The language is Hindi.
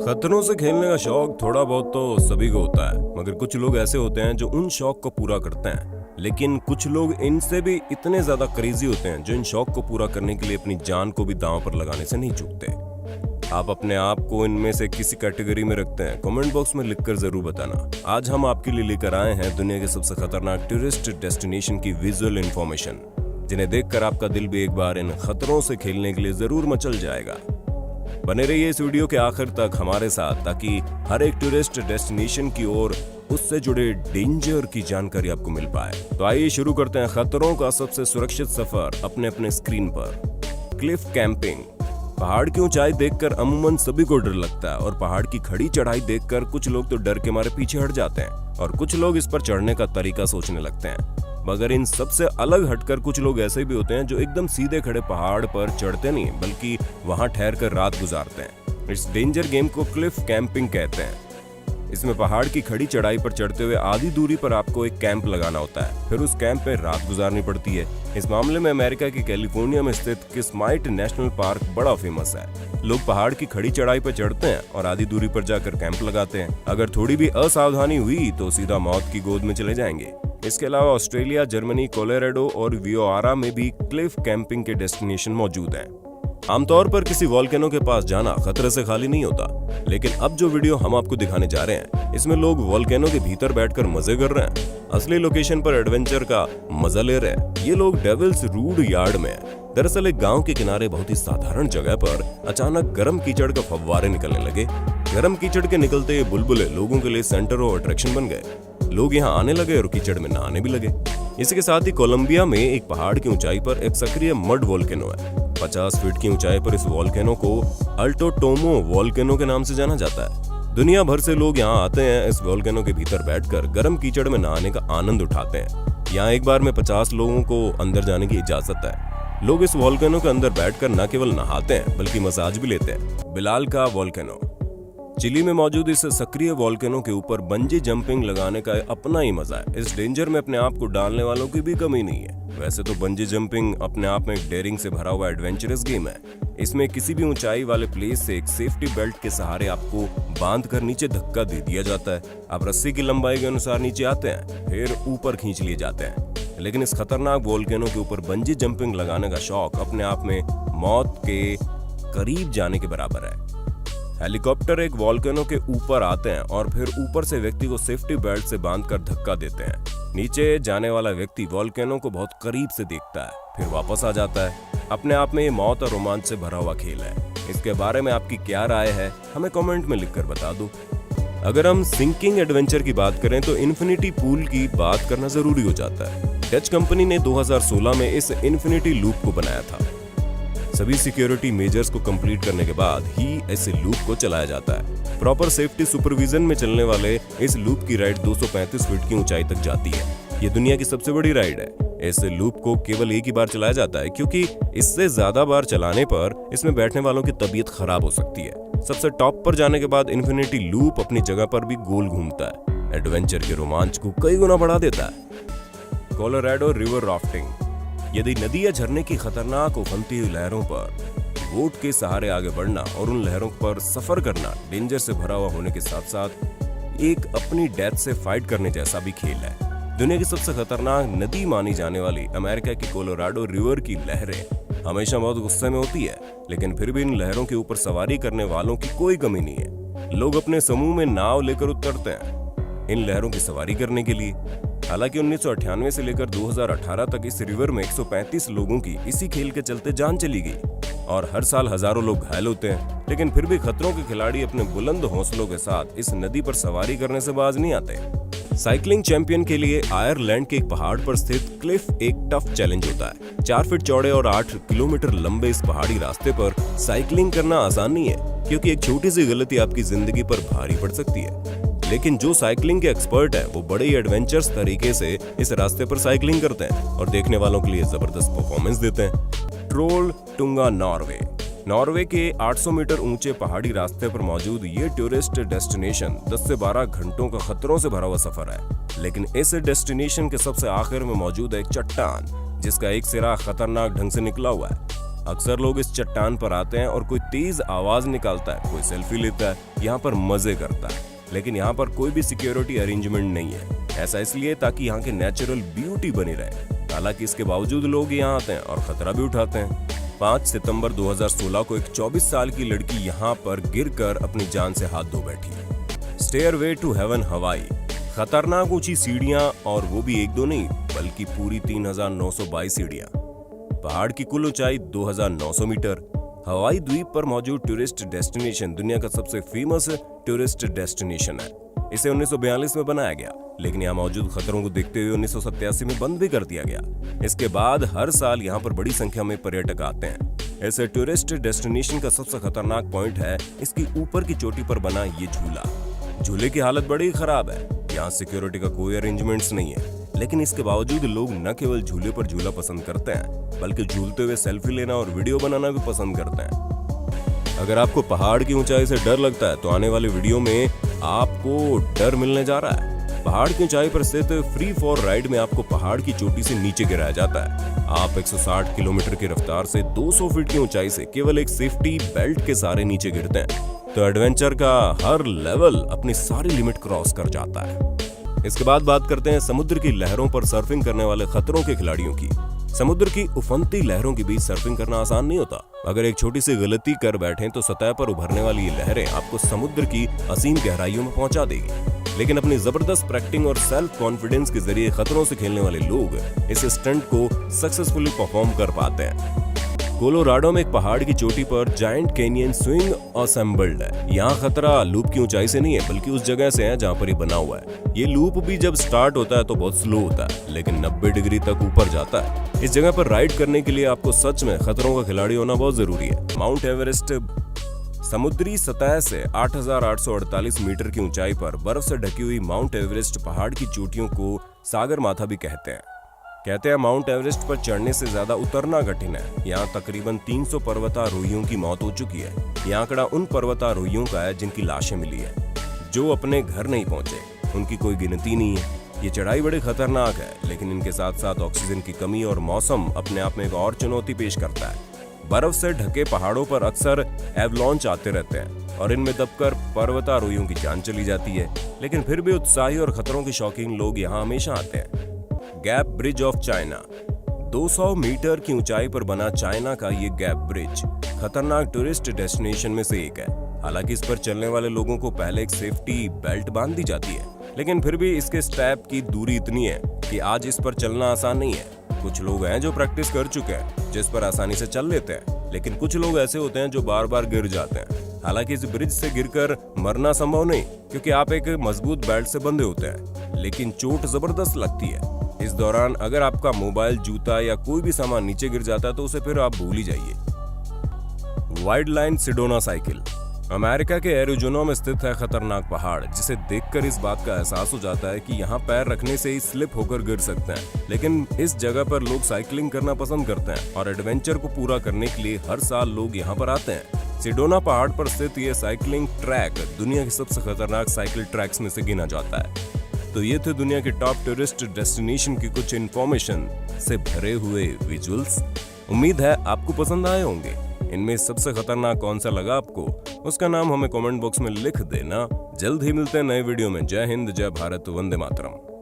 खतरों से खेलने का शौक थोड़ा बहुत तो सभी को होता है, मगर कुछ लोग ऐसे होते हैं जो उन शौक को पूरा करते हैं। लेकिन कुछ लोग इनसे भी इतने ज्यादा क्रेजी होते हैं जो इन शौक को पूरा करने के लिए अपनी जान को भी दांव पर लगाने से नहीं चूकते। आप अपने आप को इनमें से किसी कैटेगरी में रखते हैं? कमेंट बॉक्स में लिखकर जरूर बताना। आज हम आपके लिए लेकर आए हैं दुनिया के सबसे खतरनाक टूरिस्ट डेस्टिनेशन की विजुअल इंफॉर्मेशन, जिन्हें देखकर आपका दिल भी एक बार इन खतरों से खेलने के लिए जरूर मचल जाएगा। बने रहिए इस वीडियो के आखिर तक हमारे साथ, ताकि हर एक टूरिस्ट डेस्टिनेशन की ओर उससे जुड़े डेंजर की जानकारी आपको मिल पाए। तो आइए शुरू करते हैं खतरों का सबसे सुरक्षित सफर अपने अपने स्क्रीन पर। Cliff camping. पहाड़ की ऊंचाई देखकर अमूमन सभी को डर लगता है, और पहाड़ की खड़ी चढ़ाई देखकर कुछ लोग तो डर के मारे पीछे हट जाते हैं और कुछ लोग इस पर चढ़ने का तरीका सोचने लगते हैं। मगर इन सबसे अलग हटकर कुछ लोग ऐसे भी होते हैं जो एकदम सीधे खड़े पहाड़ पर चढ़ते नहीं, बल्कि वहां ठहर कर रात गुजारते हैं। इस डेंजर गेम को क्लिफ कैंपिंग कहते हैं। इसमें पहाड़ की खड़ी चढ़ाई पर चढ़ते हुए आधी दूरी पर आपको एक कैंप लगाना होता है, फिर उस कैंप में रात गुजारनी पड़ती है। इस मामले में अमेरिका की कैलिफोर्निया में स्थित किस्माइट नेशनल पार्क बड़ा फेमस है। लोग पहाड़ की खड़ी चढ़ाई पर चढ़ते हैं और आधी दूरी पर जाकर कैंप लगाते हैं। अगर थोड़ी भी असावधानी हुई तो सीधा मौत की गोद में चले जाएंगे। इसके अलावा ऑस्ट्रेलिया, जर्मनी, कोलोराडो और वियोआरा में भी क्लिफ कैंपिंग के डेस्टिनेशन मौजूद हैं। आमतौर पर किसी वोल्केनो के पास जाना खतरे से खाली नहीं होता, लेकिन अब जो वीडियो हम आपको दिखाने जा रहे हैं, इसमें लोग वोल्केनो के भीतर बैठकर मजे कर रहे हैं, असली लोकेशन पर एडवेंचर का मजा ले रहे हैं। ये लोग डेविल्स रूड यार्ड में हैं। दरअसल एक गांव के किनारे बहुत ही साधारण जगह पर अचानक गर्म कीचड़ का फव्वारे निकलने लगे। गर्म कीचड़ के निकलते ये बुलबुले लोगों के लिए सेंटर ऑफ अट्रैक्शन बन गए। लोग यहाँ आने लगे और कीचड़ में नहाने भी लगे। इसी के साथ ही कोलंबिया में एक पहाड़ की ऊंचाई पर एक सक्रिय मड वोल्केनो है। 50 फीट की ऊंचाई पर इस वोल्केनो को अल्टो टोमो वोल्केनो के नाम से जाना जाता है। दुनिया भर से लोग यहाँ आते हैं। इस वोल्केनो के भीतर बैठकर गर्म कीचड़ में नहाने का आनंद उठाते हैं। यहाँ एक बार में 50 लोगों को अंदर जाने की इजाजत है। लोग इस वोल्केनो के अंदर बैठकर न केवल नहाते हैं बल्कि मसाज भी लेते हैं। बिलाल का वोल्केनो। चिली में मौजूद इस सक्रिय वोल्केनो के ऊपर बंजी जंपिंग लगाने का अपना ही मजा है। इस डेंजर में अपने आप को डालने वालों की भी कमी नहीं है। वैसे तो बंजी जंपिंग अपने आप में एक डेयरिंग से भरा हुआ एडवेंचरस गेम है। इसमें किसी भी ऊंचाई वाले प्लेस से एक सेफ्टी बेल्ट के सहारे आपको बांध कर नीचे धक्का दे दिया जाता है। आप रस्सी की लंबाई के अनुसार नीचे आते हैं, फिर ऊपर खींच लिए जाते हैं। लेकिन इस खतरनाक वोल्केनो के ऊपर बंजी जंपिंग लगाने का शौक अपने आप में मौत के करीब जाने के बराबर है। हेलीकॉप्टर एक वोल्केनो के ऊपर आते हैं और फिर ऊपर से व्यक्ति को सेफ्टी बेल्ट से बांधकर धक्का देते हैं। नीचे जाने वाला व्यक्ति वोल्केनो को बहुत करीब से देखता है, फिर वापस आ जाता है। अपने आप में ये मौत और रोमांच से भरा हुआ खेल है। इसके बारे में आपकी क्या राय है, हमें कमेंट में लिखकर बता दो। अगर हम सिंकिंग एडवेंचर की बात करें तो इन्फिनिटी पूल की बात करना जरूरी हो जाता है। डच कंपनी ने 2016 में इस इन्फिनिटी लूप को बनाया था। सभी सिक्योरिटी मेजर्स को कंप्लीट करने के बाद ही इस लूप को चलाया जाता है। प्रॉपर सेफ्टी सुपरविजन में चलने वाले इस लूप की राइड 235 फीट की ऊंचाई तक जाती है। ये दुनिया की सबसे बड़ी राइड है। इस लूप को केवल एक ही बार चलाया जाता है, क्योंकि इससे ज्यादा बार चलाने पर इसमें बैठने वालों की तबीयत खराब हो सकती है। सबसे टॉप पर जाने के बाद इन्फिनिटी लूप अपनी जगह पर भी गोल घूमता है। एडवेंचर के रोमांच को कई गुना बढ़ा देता है। Colorado river rafting. यदि नदी या झरने की खतरनाक उफनती हुई लहरों पर बोट के सहारे आगे बढ़ना और उन लहरों पर सफर करना डेंजर से भरा हुआ होने के साथ साथ एक अपनी डेथ से फाइट करने जैसा भी खेल है। दुनिया की सबसे खतरनाक नदी मानी जाने वाली अमेरिका की कोलोराडो रिवर की लहरें हमेशा बहुत गुस्से में होती है, लेकिन फिर भी इन लहरों के ऊपर सवारी करने वालों की कोई कमी नहीं है। लोग अपने समूह में नाव लेकर उतरते हैं इन लहरों की सवारी करने के लिए। हालांकि 1998 से लेकर 2018 तक इस रिवर में 135 लोगों की इसी खेल के चलते जान चली गई और हर साल हजारों लोग घायल होते हैं। लेकिन फिर भी खतरों के खिलाड़ी अपने बुलंद हौसलों के साथ इस नदी पर सवारी करने से बाज नहीं आते। साइकिलिंग चैंपियन के लिए आयरलैंड के एक पहाड़ पर स्थित क्लिफ एक टफ चैलेंज होता है। 4 फीट चौड़े और 8 किलोमीटर लंबे इस पहाड़ी रास्ते पर साइकिलिंग करना आसान नहीं है, क्योंकि एक छोटी सी गलती आपकी जिंदगी पर भारी पड़ सकती है। लेकिन जो साइकिलिंग के एक्सपर्ट हैं वो बड़े ही एडवेंचरस तरीके से इस रास्ते पर साइकिलिंग करते हैं और देखने वालों के लिए जबरदस्त परफॉर्मेंस देते हैं। Troll Tunga Norway. नॉर्वे के 800 मीटर ऊंचे पहाड़ी रास्ते पर मौजूद ये टूरिस्ट डेस्टिनेशन 10 से 12 घंटों का खतरों से भरा हुआ सफर है। लेकिन इस डेस्टिनेशन के सबसे आखिर में मौजूद है एक चट्टान, जिसका एक सिरा खतरनाक ढंग से निकला हुआ है। अक्सर लोग इस चट्टान पर आते हैं और कोई तेज आवाज निकालता है, कोई सेल्फी लेता है, यहाँ पर मजे करता है। लेकिन यहाँ पर कोई भी सिक्योरिटी अरेंजमेंट नहीं है। ऐसा इसलिए ताकि यहाँ की नेचुरल ब्यूटी बनी रहे। हालांकि इसके बावजूद लोग यहाँ आते हैं और खतरा भी उठाते हैं। 5 सितंबर 2016 को एक 24 साल की लड़की यहाँ पर गिरकर अपनी जान से हाथ धो बैठी। स्टेयरवे टू हेवन हवाई, खतरनाक ऊंची सीढ़ियां, और वो भी एक दो नहीं बल्कि पूरी 3922 सीढ़ियां। पहाड़ की कुल ऊंचाई 2900 मीटर। हवाई द्वीप पर मौजूद टूरिस्ट डेस्टिनेशन दुनिया का सबसे फेमस टूरिस्ट डेस्टिनेशन है। इसे 1942 में बनाया गया, लेकिन यहाँ मौजूद खतरों को देखते हुए 1987 में बंद भी कर दिया गया। इसके बाद हर साल यहाँ पर बड़ी संख्या में पर्यटक आते हैं। ऐसे टूरिस्ट डेस्टिनेशन का सबसे खतरनाक पॉइंट है इसकी ऊपर की चोटी पर बना ये झूला। झूले की हालत बड़ी खराब है। यहाँ सिक्योरिटी का कोई अरेंजमेंट्स नहीं है, लेकिन इसके बावजूद लोग न केवल झूले पर झूला पसंद करते हैं, बल्कि झूलते हुए सेल्फी लेना और वीडियो बनाना भी पसंद करते हैं। अगर आपको पहाड़ की ऊंचाई से डर लगता है तो आने वाले वीडियो में आपको डर मिलने जा रहा है। पहाड़ की ऊंचाई पर स्थित फ्री फॉर राइड में आपको पहाड़ की चोटी से नीचे गिराया जाता है। आप 160 किलोमीटर की रफ्तार से 200 फीट की ऊंचाई से केवल एक सेफ्टी बेल्ट के सहारे नीचे गिरते हैं। तो एडवेंचर का हर लेवल अपनी सारी लिमिट क्रॉस कर जाता है। इसके बाद बात करते हैं समुद्र की लहरों पर सर्फिंग करने वाले खतरों के खिलाड़ियों की। समुद्र की उफनती लहरों के बीच सर्फिंग करना आसान नहीं होता। अगर एक छोटी सी गलती कर बैठें तो सतह पर उभरने वाली ये लहरें आपको समुद्र की असीम गहराइयों में पहुंचा देगी। लेकिन अपनी जबरदस्त प्रैक्टिस और सेल्फ कॉन्फिडेंस के जरिए खतरों से खेलने वाले लोग इस स्टंट को सक्सेसफुली परफॉर्म कर पाते हैं। कोलोराडो में एक पहाड़ की चोटी पर जायंट कैनियन स्विंग असेंबल्ड है। यहाँ खतरा लूप की ऊंचाई से नहीं है, बल्कि उस जगह से है जहाँ पर ये बना हुआ है। ये लूप भी जब स्टार्ट होता है तो बहुत स्लो होता है, लेकिन 90 डिग्री तक ऊपर जाता है। इस जगह पर राइड करने के लिए आपको सच में खतरों का खिलाड़ी होना बहुत जरूरी है। माउंट एवरेस्ट समुद्री सतह से 8,848 मीटर की ऊंचाई पर बर्फ से ढकी हुई माउंट एवरेस्ट पहाड़ की चोटियों को सागर माथा भी कहते हैं। माउंट एवरेस्ट पर चढ़ने से ज्यादा उतरना कठिन है। यहाँ तकरीबन 300 पर्वतारोहियों की मौत हो चुकी है। यह आंकड़ा उन पर्वतारोहियों का है जिनकी लाशें मिली है, जो अपने घर नहीं पहुंचे। उनकी कोई गिनती नहीं है। ये चढ़ाई बड़ी खतरनाक है, लेकिन इनके साथ साथ ऑक्सीजन की कमी और मौसम अपने आप में एक और चुनौती पेश करता है। बर्फ से ढके पहाड़ों पर अक्सर एवलॉन्च आते रहते हैं और इनमें दबकर पर्वतारोहियों की जान चली जाती है। लेकिन फिर भी उत्साही और खतरों के शौकीन लोग यहाँ हमेशा आते हैं। Gap bridge of China, 200 metre की ऊंचाई पर बना चाइना का ये गैप ब्रिज खतरनाक टूरिस्ट डेस्टिनेशन में से एक है। हालांकि इस पर चलने वाले लोगों को पहले एक सेफ्टी बेल्ट बांध दी जाती है, लेकिन फिर भी इसके स्टेप की दूरी इतनी है कि आज इस पर चलना आसान नहीं है। कुछ लोग हैं जो प्रैक्टिस कर चुके हैं, जिस पर आसानी से चल लेते हैं, लेकिन कुछ लोग ऐसे होते हैं जो बार बार गिर जाते हैं। हालांकि इस ब्रिज से गिरकर मरना संभव नहीं, क्योंकि आप एक मजबूत बेल्ट से बंधे होते हैं, लेकिन चोट जबरदस्त लगती है। इस दौरान अगर आपका मोबाइल, जूता या कोई भी सामान नीचे गिर जाता है तो उसे फिर आप भूल ही जाइए। वाइल्ड लाइन सिडोना साइकिल, अमेरिका के एरिजोना में स्थित है खतरनाक पहाड़, जिसे देखकर इस बात का एहसास हो जाता है कि यहाँ पैर रखने से ही स्लिप होकर गिर सकते हैं। लेकिन इस जगह पर लोग साइकिलिंग करना पसंद करते हैं और एडवेंचर को पूरा करने के लिए हर साल लोग यहाँ पर आते हैं। सिडोना पहाड़ पर स्थित ये साइकिलिंग ट्रैक दुनिया के सबसे खतरनाक साइकिल ट्रैक्स में से गिना जाता है। तो ये थे दुनिया के टॉप टूरिस्ट डेस्टिनेशन की कुछ इन्फॉर्मेशन से भरे हुए विजुअल्स। उम्मीद है आपको पसंद आए होंगे। इनमें सबसे खतरनाक कौन सा लगा आपको, उसका नाम हमें कमेंट बॉक्स में लिख देना। जल्द ही मिलते हैं नए वीडियो में। जय हिंद, जय भारत, वंदे मातरम।